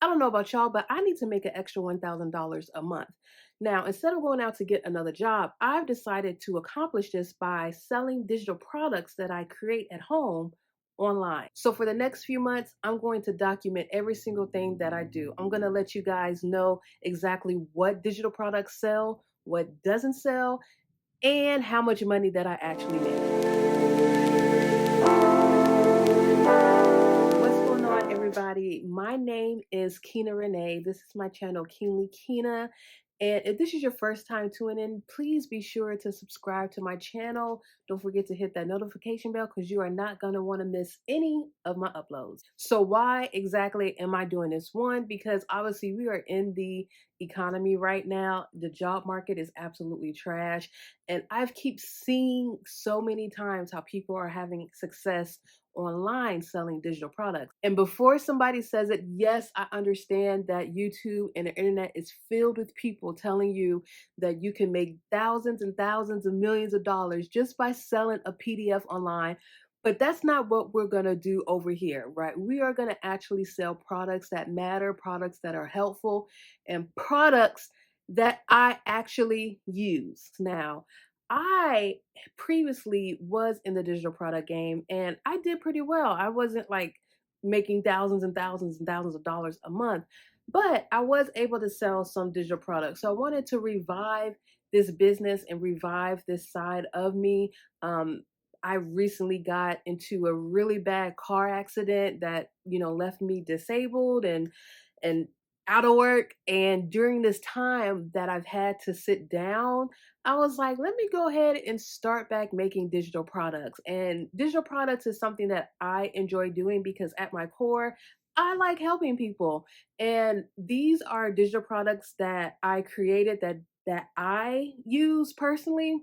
I don't know about y'all, but I need to make an extra $1,000 a month. Now, instead of going out to get another job, I've decided to accomplish this by selling digital products that I create at home online. So for the next few months, I'm going to document every single thing that I do. I'm going to let you guys know exactly what digital products sell, what doesn't sell, and how much money that I actually make. What's going on, everybody? My name is Keena Renee. This is my channel, Keenly Keena. And if this is your first time tuning in, please be sure to subscribe to my channel. Don't forget to hit that notification bell because you are not going to want to miss any of my uploads. So why exactly am I doing this? One, because obviously we are in the economy right now. The job market is absolutely trash. And I've keep seeing so many times how people are having success online selling digital products. And before somebody says it, yes, I understand that YouTube and the internet is filled with people telling you that you can make thousands and thousands of millions of dollars just by selling a PDF online. But that's not what we're going to do over here, right? We are going to actually sell products that matter, products that are helpful, and products that I actually use. Now, I previously was in the digital product game and I did pretty well. I wasn't like making thousands and thousands and thousands of dollars a month, but I was able to sell some digital products. So I wanted to revive this business and revive this side of me. I recently got into a really bad car accident that, left me disabled and out of work. And during this time that I've had to sit down, I was like, let me go ahead and start back making digital products. And digital products is something that I enjoy doing because at my core, I like helping people. And these are digital products that I created that I use personally.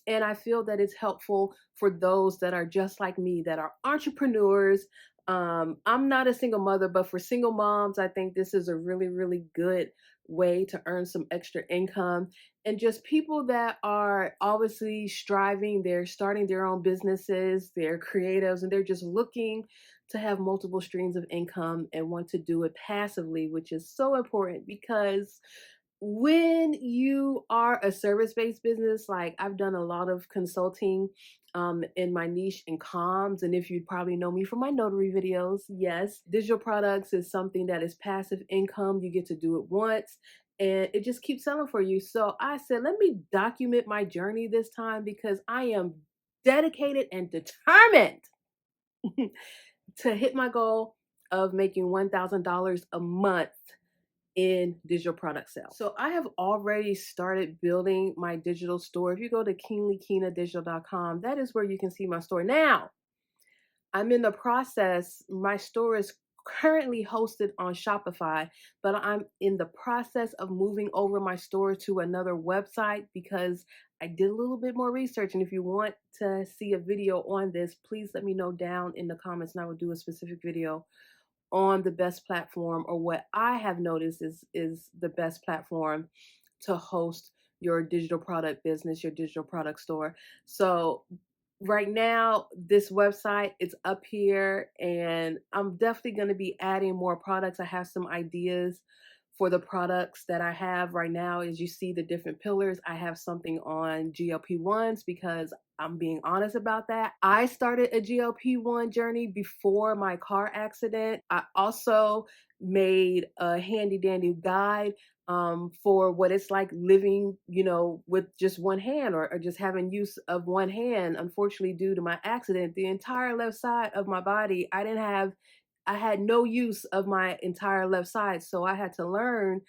And I feel that it's helpful for those that are just like me, that are entrepreneurs. I'm not a single mother, but for single moms, I think this is a really, really good way to earn some extra income. And just people that are obviously striving, they're starting their own businesses, they're creatives, and they're just looking to have multiple streams of income and want to do it passively, which is so important because when you are a service-based business, like I've done a lot of consulting in my niche in comms, and if you probably know me from my notary videos, yes, digital products is something that is passive income. You get to do it once and it just keeps selling for you. So I said, let me document my journey this time because I am dedicated and determined to hit my goal of making $1,000 a month in digital product sales. So I have already started building my digital store. If you go to keenlykeena.digital.com, that is where you can see my store. Now, I'm in the process. My store is currently hosted on Shopify, but I'm in the process of moving over my store to another website because I did a little bit more research. And if you want to see a video on this, please let me know down in the comments and I will do a specific video on the best platform, or what I have noticed is the best platform to host your digital product business, your digital product store. So right now, this website is up here and I'm definitely going to be adding more products. I have some ideas for the products that I have right now. As you see the different pillars, I have something on GLP-1s because I'm being honest about that. I started a GLP-1 journey before my car accident. I also made a handy dandy guide for what it's like living, with just one hand, or just having use of one hand. Unfortunately, due to my accident, the entire left side of my body, I had no use of my entire left side. So I had to learn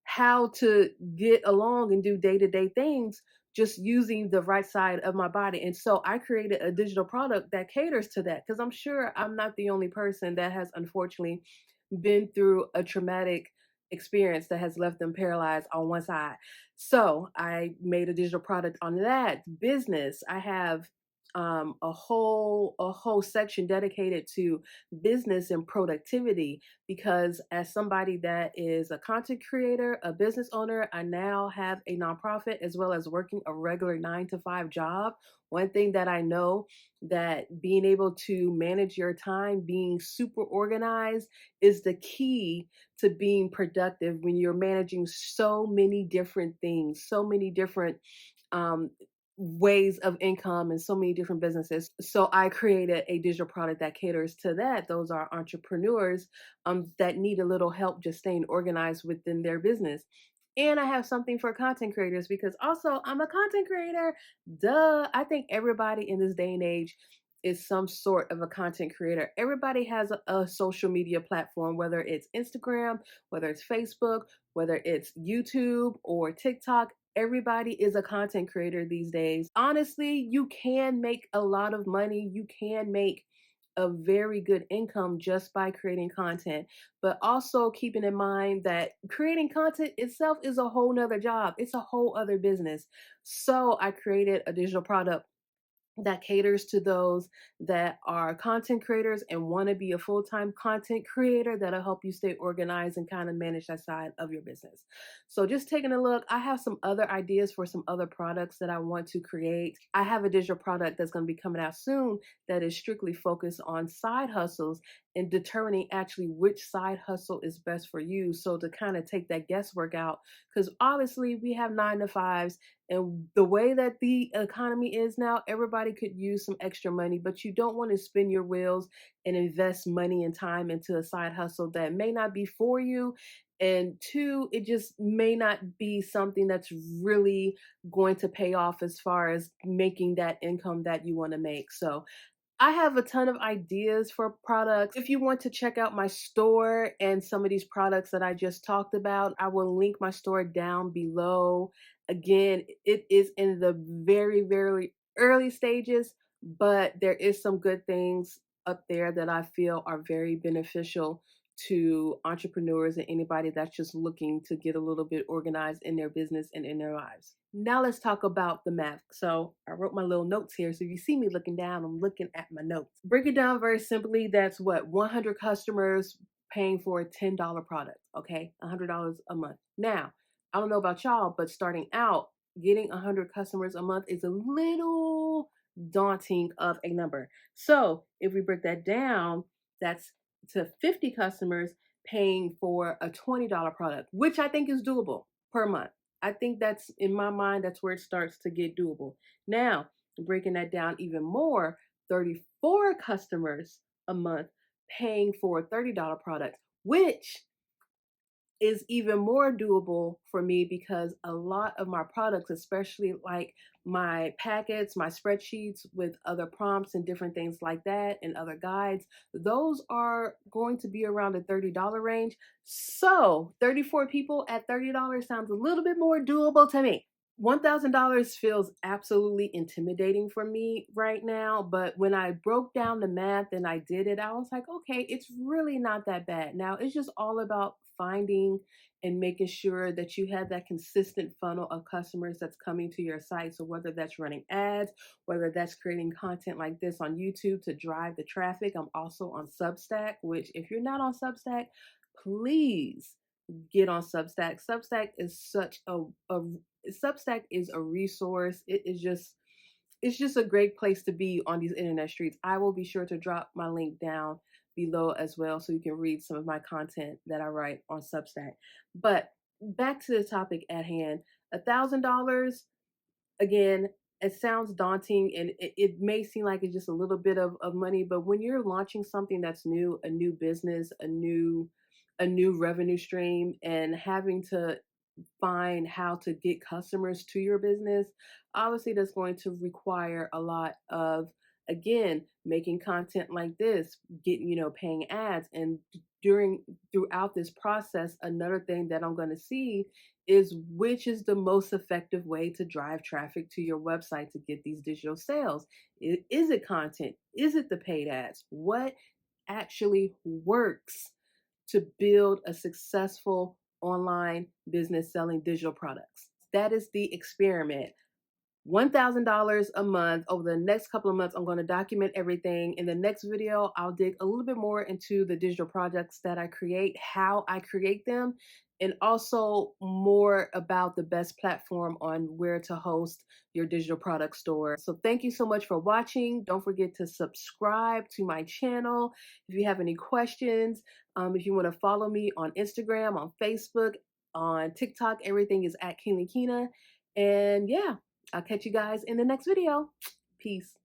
how to get along and do day-to-day things just using the right side of my body. And so I created a digital product that caters to that because I'm sure I'm not the only person that has unfortunately been through a traumatic experience that has left them paralyzed on one side. So I made a digital product on that business. I have a whole section dedicated to business and productivity, because as somebody that is a content creator, a business owner, I now have a nonprofit as well as working a regular 9 to 5 job. One thing that I know, that being able to manage your time, being super organized, is the key to being productive when you're managing so many different things, so many different um, ways of income, and so many different businesses. So I created a digital product that caters to that. Those are entrepreneurs that need a little help just staying organized within their business. And I have something for content creators, because also I'm a content creator. Duh. I think everybody in this day and age is some sort of a content creator. Everybody has a social media platform, whether it's Instagram, whether it's Facebook, whether it's YouTube or TikTok. Everybody is a content creator these days. Honestly, you can make a lot of money. You can make a very good income just by creating content. But also keeping in mind that creating content itself is a whole nother job. It's a whole other business. So I created a digital product that caters to those that are content creators and want to be a full-time content creator, that'll help you stay organized and kind of manage that side of your business. So just taking a look, I have some other ideas for some other products that I want to create. I have a digital product that's going to be coming out soon that is strictly focused on side hustles and determining actually which side hustle is best for you, so to kind of take that guesswork out, because obviously we have 9 to 5s, and the way that the economy is now, everybody could use some extra money, but you don't want to spin your wheels and invest money and time into a side hustle that may not be for you. And two, it just may not be something that's really going to pay off as far as making that income that you want to make. So I have a ton of ideas for products. If you want to check out my store and some of these products that I just talked about, I will link my store down below. Again, it is in the very, very early stages, but there is some good things up there that I feel are very beneficial to entrepreneurs and anybody that's just looking to get a little bit organized in their business and in their lives. Now let's talk about the math. So I wrote my little notes here. So if you see me looking down, I'm looking at my notes. Break it down very simply. That's what 100 customers paying for a $10 product. Okay, $100 a month. Now, I don't know about y'all, but starting out, getting 100 customers a month is a little daunting of a number. So if we break that down, that's to 50 customers paying for a $20 product, which I think is doable per month. I think that's, in my mind, that's where it starts to get doable. Now, breaking that down even more, 34 customers a month paying for a $30 product, which is even more doable for me, because a lot of my products, especially like my packets, my spreadsheets with other prompts and different things like that, and other guides, those are going to be around the $30 range. So 34 people at $30 sounds a little bit more doable to me. $1,000 feels absolutely intimidating for me right now, but when I broke down the math and I did it, I was like, okay, it's really not that bad. Now it's just all about finding and making sure that you have that consistent funnel of customers that's coming to your site. So whether that's running ads, whether that's creating content like this on YouTube to drive the traffic. I'm also on Substack, which if you're not on Substack, please get on Substack. Substack is such a Substack is a resource. It is just, it's just a great place to be on these internet streets. I will be sure to drop my link down below as well, so you can read some of my content that I write on Substack. But back to the topic at hand, $1,000, again, it sounds daunting, and it may seem like it's just a little bit of money, but when you're launching something that's new, a new business, a new revenue stream, and having to find how to get customers to your business, obviously that's going to require a lot of, again, making content like this, getting, paying ads. And throughout this process, another thing that I'm going to see is which is the most effective way to drive traffic to your website to get these digital sales. Is it content? Is it the paid ads? What actually works to build a successful online business selling digital products? That is the experiment. $1,000 a month. Over the next couple of months, I'm going to document everything. In the next video, I'll dig a little bit more into the digital projects that I create, how I create them, and also more about the best platform on where to host your digital product store. So thank you so much for watching. Don't forget to subscribe to my channel. If you have any questions, if you want to follow me on Instagram, on Facebook, on TikTok, everything is at Keenly Keena. And yeah, I'll catch you guys in the next video. Peace.